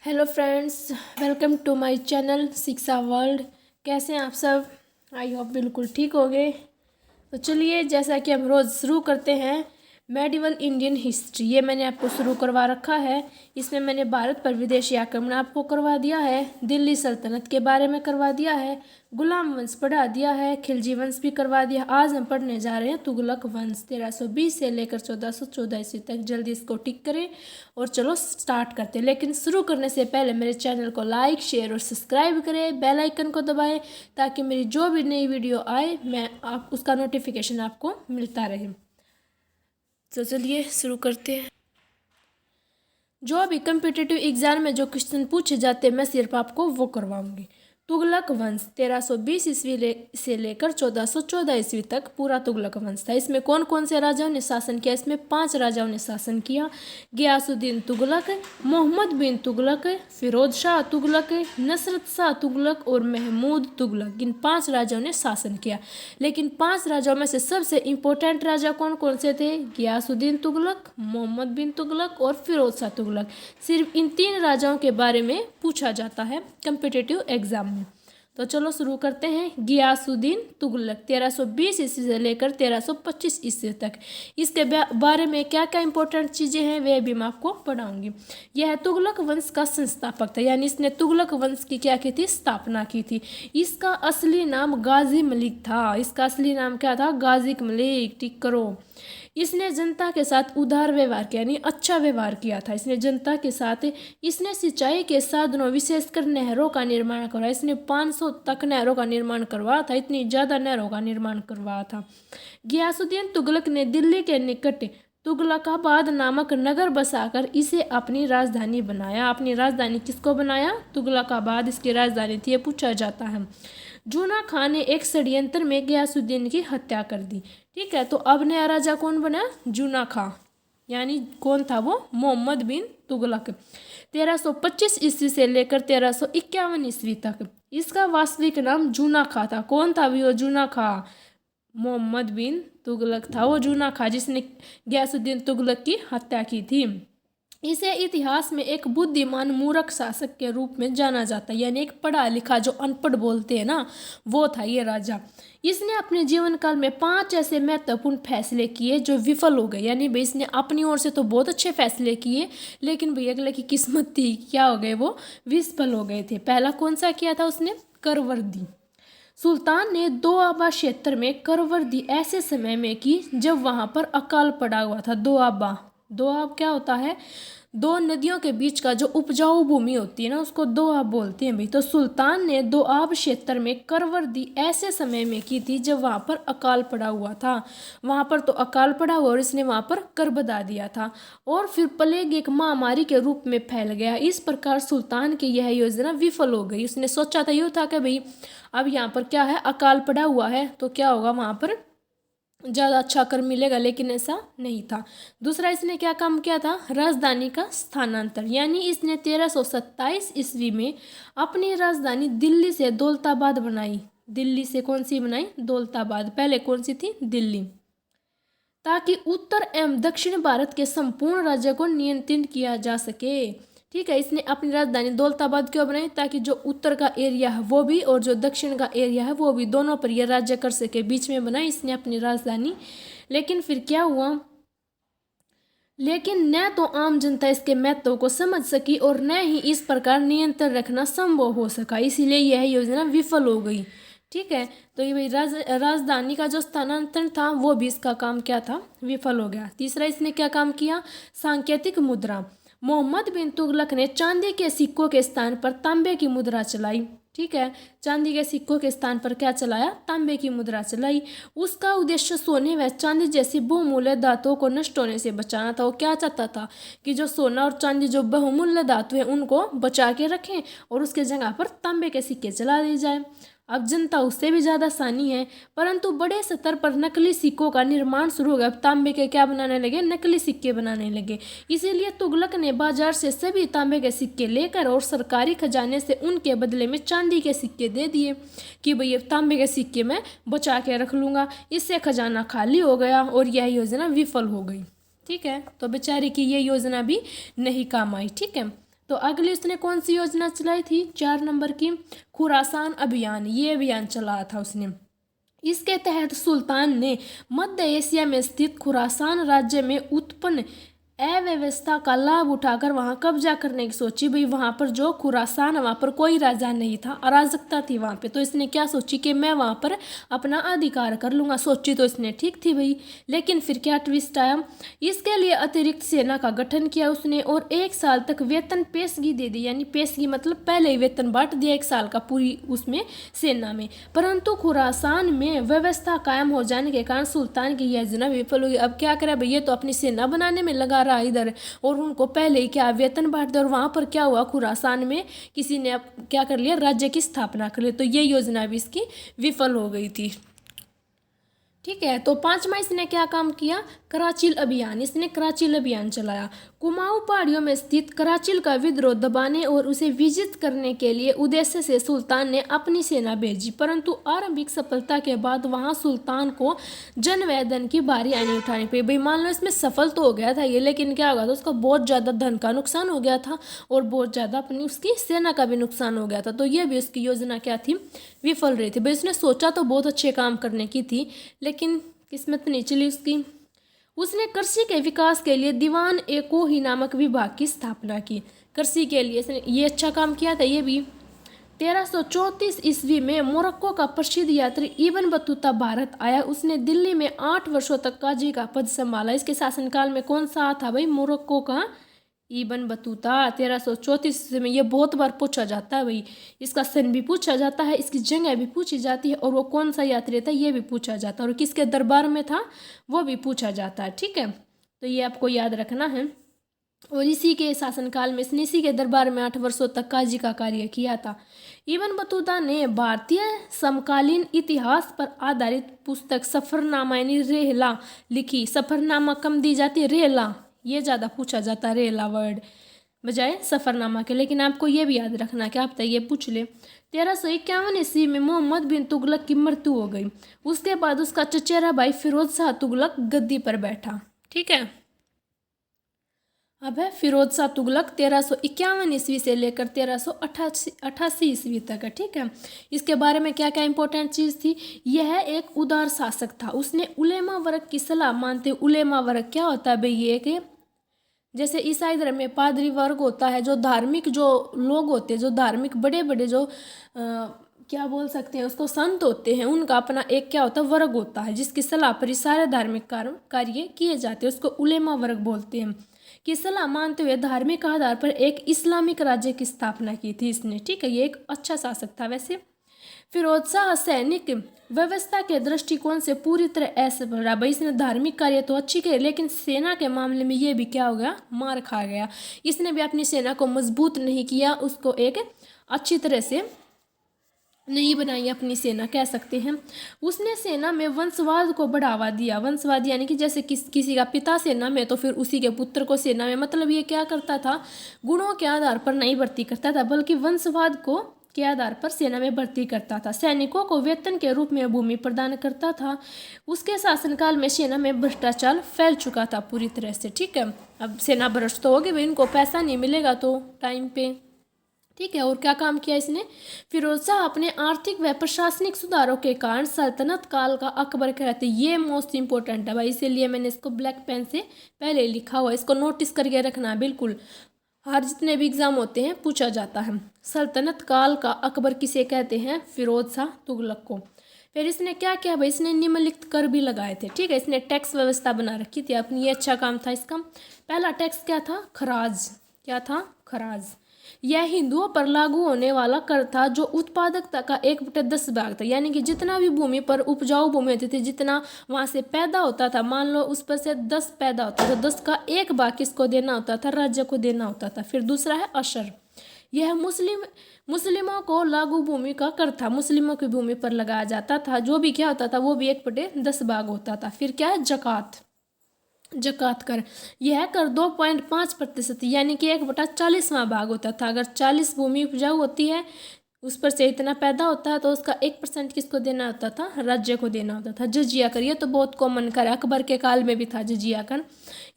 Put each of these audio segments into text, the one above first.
Hello friends, welcome to my channel Shiksha world. कैसे हैं आप सब? आई होप बिल्कुल ठीक हो गए। तो चलिए, जैसा कि हम रोज़ शुरू करते हैं, मेडिवल इंडियन हिस्ट्री ये मैंने आपको शुरू करवा रखा है। इसमें मैंने भारत पर विदेशी आक्रमण आपको करवा दिया है, दिल्ली सल्तनत के बारे में करवा दिया है, गुलाम वंश पढ़ा दिया है, खिलजी वंश भी करवा दिया। आज हम पढ़ने जा रहे हैं तुगलक वंश 1320 से लेकर 1414 ईस्वी तक। जल्दी इसको टिक करें और चलो स्टार्ट करते हैं। लेकिन शुरू करने से पहले मेरे चैनल को लाइक, शेयर और सब्सक्राइब करें, बेल आइकन को दबाएं ताकि मेरी जो भी नई वीडियो आए आप उसका नोटिफिकेशन आपको मिलता रहे। तो चलिए शुरू करते हैं। जो भी कम्पिटिटिव एग्जाम में जो क्वेश्चन पूछे जाते हैं मैं सिर्फ आपको वो करवाऊंगी। तुगलक वंश 1320 ईस्वी से लेकर 1414 ईस्वी तक पूरा तुगलक वंश था। इसमें कौन कौन से राजाओं ने शासन किया? इसमें 5 राजाओं ने शासन किया। गियासुद्दीन तुगलक, मोहम्मद बिन तुगलक, फिरोज शाह तुगलक, नसरत शाह तुगलक और महमूद तुगलक। इन 5 राजाओं ने शासन किया। लेकिन 5 राजाओं में से सबसे इम्पोर्टेंट राजा कौन कौन से थे? गियासुद्दीन तुगलक, मोहम्मद बिन तुगलक और फिरोज शाह तुगलक। सिर्फ इन 3 राजाओं के बारे में पूछा जाता है कम्पिटिटिव एग्जाम में। तो चलो शुरू करते हैं। गियासुद्दीन तुगलक 1320 ईस्वी से लेकर 1325 ईस्वी तक। इसके बारे में क्या क्या इंपॉर्टेंट चीज़ें हैं वह भी मैं आपको पढ़ाऊंगी। यह तुगलक वंश का संस्थापक था, यानी इसने तुगलक वंश की क्या की थी? स्थापना की थी। इसका असली नाम गाजी मलिक था। इसका असली नाम क्या था? गाजी मलिक। टिक करो। इसने जनता के साथ उदार व्यवहार किया, यानी अच्छा व्यवहार किया था इसने जनता के साथ। इसने सिंचाई के साधनों विशेषकर नहरों का निर्माण करवाया। इसने 500 तक नहरों का निर्माण करवाया था। इतनी ज़्यादा नहरों का निर्माण करवाया था। गियासुद्दीन तुगलक ने दिल्ली के निकट तुगलकाबाद नामक नगर बसाकर इसे अपनी राजधानी बनाया। अपनी राजधानी किसको बनाया? तुगलकाबाद इसकी राजधानी थी। ये पूछा जाता है। जूना खान ने एक षड्यंत्र में गियासुद्दीन की हत्या कर दी। ठीक है, तो अब नया राजा कौन बना? जूना खां। यानी कौन था वो? मोहम्मद बिन तुगलक। 1325 ईस्वी से लेकर 1351 ईस्वी तक इसका वास्तविक नाम जूना खां था। कौन था भी वो? जूना खां। मोहम्मद बिन तुगलक था वो जूना खां जिसने गियासुद्दीन तुगलक की हत्या की थी। इसे इतिहास में एक बुद्धिमान मूर्ख शासक के रूप में जाना जाता है, यानी एक पढ़ा लिखा जो अनपढ़ बोलते हैं ना, वो था ये राजा। इसने अपने जीवन काल में 5 ऐसे महत्वपूर्ण फैसले किए जो विफल हो गए। यानी भाई इसने अपनी ओर से तो बहुत अच्छे फैसले किए, लेकिन भाई अगले की किस्मत थी क्या हो गए? वो विफल हो गए थे। पहला कौन सा किया था उसने? करवर्दी। सुल्तान ने दोआबा क्षेत्र में करवर्दी ऐसे समय में की जब वहां पर अकाल पड़ा हुआ था। दोआबा, दोआब क्या होता है? 2 नदियों के बीच का जो उपजाऊ भूमि होती है ना, उसको दोआब बोलते हैं भाई। तो सुल्तान ने दोआब क्षेत्र में करवर्दी ऐसे समय में की थी जब वहां पर अकाल पड़ा हुआ था। वहां पर तो अकाल पड़ा हुआ और इसने वहां पर कर बदा दिया था और फिर प्लेग एक महामारी के रूप में फैल गया। इस प्रकार सुल्तान की यह योजना विफल हो गई। उसने सोचा था, यूँ था कि भाई अब यहाँ पर क्या है? अकाल पड़ा हुआ है तो क्या होगा? वहां पर ज़्यादा अच्छा कर मिलेगा, लेकिन ऐसा नहीं था। दूसरा इसने क्या काम किया था? राजधानी का स्थानांतर, यानी इसने 1327 ईस्वी में अपनी राजधानी दिल्ली से दौलताबाद बनाई। दिल्ली से कौन सी बनाई? दौलताबाद। पहले कौन सी थी? दिल्ली। ताकि उत्तर एवं दक्षिण भारत के संपूर्ण राज्य को नियंत्रित किया जा सके। ठीक है, इसने अपनी राजधानी दौलताबाद क्यों बनाई? ताकि जो उत्तर का एरिया है वो भी और जो दक्षिण का एरिया है वो भी, दोनों पर यह राज्य कर सके। बीच में बनाई इसने अपनी राजधानी। लेकिन फिर क्या हुआ? लेकिन न तो आम जनता इसके महत्व को समझ सकी और न ही इस प्रकार नियंत्रण रखना संभव हो सका, इसीलिए यह योजना विफल हो गई। ठीक है, तो ये राजधानी का जो स्थानांतरण था वो भी इसका काम क्या था? विफल हो गया। तीसरा इसने क्या काम किया? सांकेतिक मुद्रा। मोहम्मद बिन तुगलक ने चांदी के सिक्कों के स्थान पर तांबे की मुद्रा चलाई। ठीक है, चांदी के सिक्कों के स्थान पर क्या चलाया? तांबे की मुद्रा चलाई। उसका उद्देश्य सोने व चांदी जैसी बहुमूल्य धातुओं को नष्ट होने से बचाना था। वो क्या चाहता था कि जो सोना और चांदी जो बहुमूल्य धातु है उनको बचा के रखें और उसके जगह पर तांबे के सिक्के चला दिए जाए। अब जनता उससे भी ज़्यादा सानी है, परंतु बड़े स्तर पर नकली सिक्कों का निर्माण शुरू हो गया। अब तांबे के क्या बनाने लगे? नकली सिक्के बनाने लगे। इसीलिए तुगलक ने बाजार से सभी तांबे के सिक्के लेकर और सरकारी खजाने से उनके बदले में चांदी के सिक्के दे दिए कि भाई तांबे के सिक्के मैं बचा के रख लूँगा। इससे खजाना खाली हो गया और यह योजना विफल हो गई। ठीक है, तो बेचारे की ये योजना भी नहीं काम आई। ठीक है, तो अगली उसने कौन सी योजना चलाई थी, 4 नंबर की, खुरासान अभियान, ये अभियान चलाया था उसने। इसके तहत सुल्तान ने मध्य एशिया में स्थित खुरासान राज्य में उत्पन्न अव्यवस्था का लाभ उठाकर वहां कब्जा करने की सोची। भाई वहां पर जो खुरासान, वहां पर कोई राजा नहीं था, अराजकता थी वहां पे, तो इसने क्या सोची कि मैं वहां पर अपना अधिकार कर लूंगा। सोची तो इसने ठीक थी भाई, लेकिन फिर क्या ट्विस्ट आया, इसके लिए अतिरिक्त सेना का गठन किया उसने और 1 साल तक वेतन पेशगी दे दी, यानी पेशगी मतलब पहले ही वेतन बांट दिया 1 साल का पूरी उसमें सेना में। परंतु खुरासान में व्यवस्था कायम हो जाने के कारण सुल्तान की यह योजना विफल हुई। अब क्या करे भाई, ये तो अपनी सेना बनाने में लगा रहा इधर, और उनको पहले ही क्या वेतन बांट दिया, और वहां पर क्या हुआ, खुरासान में किसी ने क्या कर लिया, राज्य की स्थापना कर ली। तो ये योजना भी इसकी विफल हो गई थी। ठीक है, तो 5वां इसने क्या काम किया, कराचिल अभियान, इसने कराचिल अभियान चलाया। कुमाऊं पहाड़ियों में स्थित कराचिल का विद्रोह दबाने और उसे विजित करने के लिए उद्देश्य से सुल्तान ने अपनी सेना भेजी, परंतु आरंभिक सफलता के बाद वहां सुल्तान को जनवेदन की भारी हानि उठानी पड़ी। भाई मान लो इसमें सफल तो हो गया था ये, लेकिन क्या होगा, तो उसका बहुत ज़्यादा धन का नुकसान हो गया था और बहुत ज़्यादा अपनी उसकी सेना का भी नुकसान हो गया था। तो ये भी उसकी योजना क्या थी, विफल रही थी। भाई उसने सोचा तो बहुत अच्छे काम करने की थी, लेकिन किस्मत नहीं चली उसकी। उसने कृषि के विकास के लिए दीवान एकोही नामक विभाग की स्थापना की। कृषि के लिए इसने ये अच्छा काम किया था। ये भी 1334 ईस्वी में मोरक्को का प्रसिद्ध यात्री इब्न बतूता भारत आया। उसने दिल्ली में 8 वर्षों तक काजी का पद संभाला। इसके शासनकाल में कौन सा था भाई, मोरक्को का इब्न बतूता। 1334 में ये बहुत बार पूछा जाता है भाई, इसका सन भी पूछा जाता है, इसकी जगह भी पूछी जाती है, और वो कौन सा यात्री था ये भी पूछा जाता है, और किसके दरबार में था वो भी पूछा जाता है। ठीक है, तो ये आपको याद रखना है। और इसी के शासनकाल में इसने इसी के दरबार में 8 वर्षों तक काजी का कार्य किया था। इब्न बतूता ने भारतीय समकालीन इतिहास पर आधारित पुस्तक सफरनामा यानी रेहला लिखी। सफरनामा कम दी जाती है, रेहला ये ज़्यादा पूछा जाता है, रेला वर्ड बजाय सफ़रनामा के। लेकिन आपको ये भी याद रखना कि आप ये पूछ ले। 1351 ईस्वी में मोहम्मद बिन तुगलक की मृत्यु हो गई। उसके बाद उसका चचेरा भाई फिरोज शाह तुगलक गद्दी पर बैठा। ठीक है, अब है फिरोज शाह तुगलक 1351 ईस्वी से लेकर 1388 ईस्वी तक है। ठीक है, इसके बारे में क्या क्या इंपॉर्टेंट चीज़ थी, यह एक उदार शासक था। उसने उलेमा वर्ग की सलाह मानते। उलेमा वर्ग क्या होता है भाई, ये कि जैसे ईसाई धर्म में पादरी वर्ग होता है, जो धार्मिक जो लोग होते हैं, जो धार्मिक बड़े बड़े जो क्या बोल सकते हैं उसको, संत होते हैं, उनका अपना एक क्या होता है, वर्ग होता है, जिसकी सलाह पर ही सारे धार्मिक कार्य किए जाते हैं, उसको उलेमा वर्ग बोलते हैं। की सलाह मानते हुए धार्मिक आधार पर एक इस्लामिक राज्य की स्थापना की थी इसने। ठीक है, ये एक अच्छा शासक था। वैसे फिरोज शाह सैनिक व्यवस्था के दृष्टिकोण से पूरी तरह असफल रहा। भाई इसने धार्मिक कार्य तो अच्छी किए, लेकिन सेना के मामले में ये भी क्या हो गया, मार खा गया। इसने भी अपनी सेना को मजबूत नहीं किया, उसको एक अच्छी तरह से नहीं बनाई अपनी सेना, कह सकते हैं। उसने सेना में वंशवाद को बढ़ावा दिया। वंशवाद यानी कि जैसे किसी का पिता सेना में तो फिर उसी के पुत्र को सेना में, मतलब ये क्या करता था, गुणों के आधार पर नहीं भर्ती करता था, बल्कि वंशवाद को के आधार पर सेना में भर्ती करता था। सैनिकों को वेतन के रूप में भूमि प्रदान करता था। उसके शासनकाल में सेना में भ्रष्टाचार फैल चुका था पूरी तरह से। ठीक है, अब सेना भ्रष्ट तो होगी भाई, इनको पैसा नहीं मिलेगा तो टाइम पे। ठीक है, और क्या काम किया इसने, फिरोज शाह अपने आर्थिक व प्रशासनिक सुधारों के कारण सल्तनत काल का अकबर कहते। ये मोस्ट इंपॉर्टेंट है भाई, इसीलिए मैंने इसको ब्लैक पेन से पहले लिखा हुआ है, इसको नोटिस करके रखना बिल्कुल। हर जितने भी एग्जाम होते हैं पूछा जाता है। सल्तनत काल का अकबर किसे कहते हैं, फिरोज शाह तुगलक को। फिर इसने क्या किया भाई, इसने निम्नलिखित कर भी लगाए थे। ठीक है, इसने टैक्स व्यवस्था बना रखी थी अपनी, ये अच्छा काम था इसका। पहला टैक्स क्या था, खराज। क्या था, खराज। यह हिंदुओं पर लागू होने वाला कर था जो उत्पादकता का 1/10 भाग था। यानी कि जितना भी भूमि पर उपजाऊ भूमि होती थी, जितना वहाँ से पैदा होता था, मान लो उस पर से 10 पैदा होता था, 10 का 1 भाग किसको देना होता था, राज्य को देना होता था। फिर दूसरा है अशर। यह मुस्लिमों को लागू भूमि का कर था, मुस्लिमों की भूमि पर लगाया जाता था। जो भी क्या होता था वो भी 1/10 भाग होता था। फिर क्या है, जकात। जकात कर, यह कर 2.5% यानी कि 1/40वां भाग होता था। अगर 40 भूमि उपजाऊ होती है उस पर से इतना पैदा होता है तो उसका 1% किसको देना होता था, राज्य को देना होता था। जजिया कर, ये तो बहुत कॉमन कर है, अकबर के काल में भी था जजिया कर।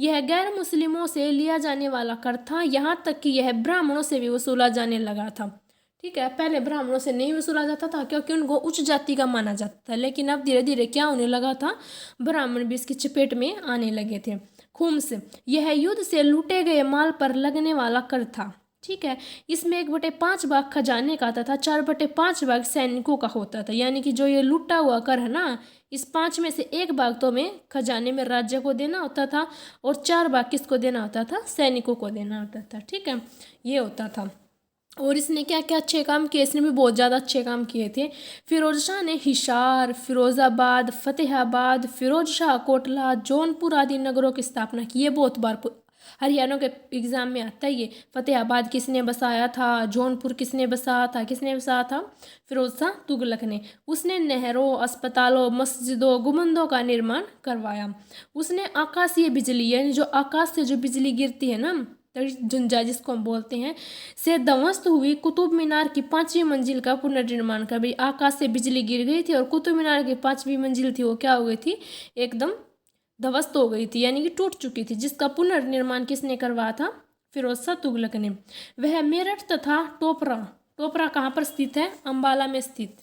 यह गैर मुस्लिमों से लिया जाने वाला कर था, यहाँ तक कि यह ब्राह्मणों से भी वसूला जाने लगा था। ठीक है, पहले ब्राह्मणों से नहीं वसूला जाता था क्योंकि उनको उच्च जाति का माना जाता था, लेकिन अब धीरे धीरे क्या होने लगा था, ब्राह्मण भी इसकी चपेट में आने लगे थे। खुम्स, यह युद्ध से लूटे गए माल पर लगने वाला कर था। ठीक है, इसमें 1/5 भाग खजाने का आता था, 4/5 भाग सैनिकों का होता था। यानी कि जो ये लूटा हुआ कर है ना, इस 5 में से 1 भाग तो हमें खजाने में राज्य को देना होता था और 4 भाग किसको देना होता था, सैनिकों को देना होता था। ठीक है, ये होता था। और इसने क्या क्या अच्छे काम किए, इसने भी बहुत ज़्यादा अच्छे काम किए थे। फिरोज शाह ने हिसार, फिरोज़ाबाद, फतेहाबाद, फिरोज शाह कोटला, जौनपुर आदि नगरों की स्थापना की। ये बहुत बार हरियाणा के एग्जाम में आता है ये। फतेहाबाद किसने बसाया था, जौनपुर किसने बसाया था, फिरोज शाह तुगलक ने। उसने नहरों, अस्पतालों, मस्जिदों, गुंबदों का निर्माण करवाया। उसने आकाशीय बिजली, यानी जो आकाश से जो बिजली गिरती है ना, झुंझा जिसको हम बोलते हैं, से ध्वस्त हुई कुतुब मीनार की 5वीं मंजिल का पुनर्निर्माण कर। भाई आकाश से बिजली गिर गई थी और कुतुब मीनार की 5वीं मंजिल थी वो क्या हो गई थी, एकदम ध्वस्त हो गई थी, यानी कि टूट चुकी थी, जिसका पुनर्निर्माण किसने करवाया था, फिरोज शाह तुगलक ने। वह मेरठ तथा टोपरा कहाँ पर स्थित है, अंबाला में स्थित।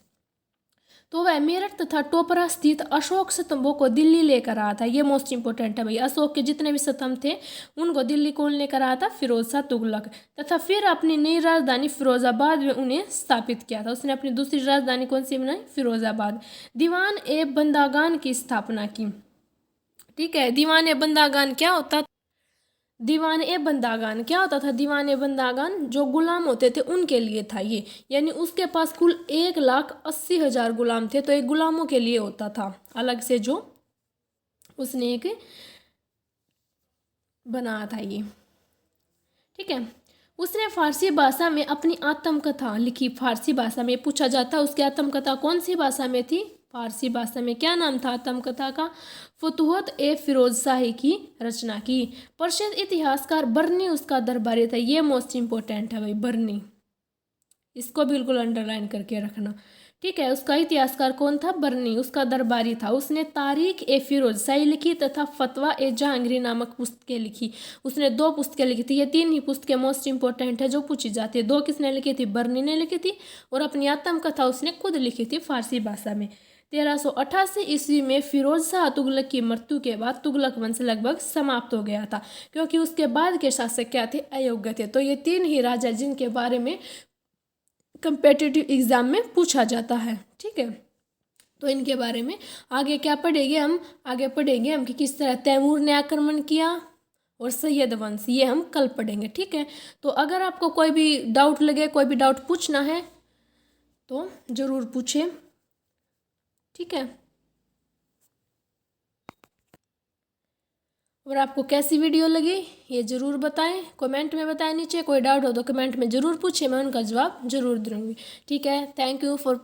तो वह मेरठ तथा टोपरा स्थित अशोक स्तंभों को दिल्ली लेकर आया था। ये मोस्ट इंपोर्टेंट है भाई, अशोक के जितने भी स्तंभ थे उनको दिल्ली कौन लेकर आया था, फिरोज शाह तुगलक। तथा फिर अपनी नई राजधानी फिरोजाबाद में उन्हें स्थापित किया था। उसने अपनी दूसरी राजधानी कौन सी बनाई, फिरोजाबाद। दीवान ए बंदागान की स्थापना की। ठीक है, दीवान ए बंदागान क्या होता, दीवान ए बंदागान क्या होता था, दीवान ए बंदागान जो गुलाम होते थे उनके लिए था ये। यानी उसके पास कुल 1,80,000 गुलाम थे, तो एक गुलामों के लिए होता था अलग से, जो उसने एक बनाया था ये। ठीक है, उसने फारसी भाषा में अपनी आत्मकथा लिखी। फारसी भाषा में पूछा जाता है उसकी आत्मकथा कौन सी भाषा में थी, फारसी भाषा में। क्या नाम था आत्मकथा का, फतुहत ए फिरोज शाही की रचना की। प्रसिद्ध इतिहासकार बर्नी उसका दरबारी था। ये मोस्ट इंपोर्टेंट है भाई, बर्नी, इसको बिल्कुल अंडरलाइन करके रखना। ठीक है, उसका इतिहासकार कौन था, बर्नी, उसका दरबारी था। उसने तारीख ए फिरोज शाही लिखी तथा फतवा ए जहांगीरी नामक पुस्तकें लिखी। उसने 2 पुस्तकें लिखी थी। ये 3 ही पुस्तकें मोस्ट इंपोर्टेंट है जो पूछी जाती है। 2 किसने लिखी थी, बर्नी ने लिखी थी, और अपनी आत्मकथा उसने खुद लिखी थी फारसी भाषा में। 1388 ईस्वी में फिरोज शाह तुगलक की मृत्यु के बाद तुगलक वंश लगभग समाप्त हो गया था, क्योंकि उसके बाद के शासक क्या थे, अयोग्य थे। तो ये 3 ही राजा जिनके बारे में कंपेटिटिव एग्जाम में पूछा जाता है। ठीक है, तो इनके बारे में आगे क्या पढ़ेंगे हम, आगे पढ़ेंगे हम कि किस तरह तैमूर ने आक्रमण किया और सैयद वंश, ये हम कल पढ़ेंगे। ठीक है, तो अगर आपको कोई भी डाउट लगे, कोई भी डाउट पूछना है तो ज़रूर पूछें। ठीक है, और आपको कैसी वीडियो लगी ये ज़रूर बताएं, कमेंट में बताएं नीचे। कोई डाउट हो तो कमेंट में ज़रूर पूछें, मैं उनका जवाब ज़रूर दूंगी। ठीक है, थैंक यू फॉर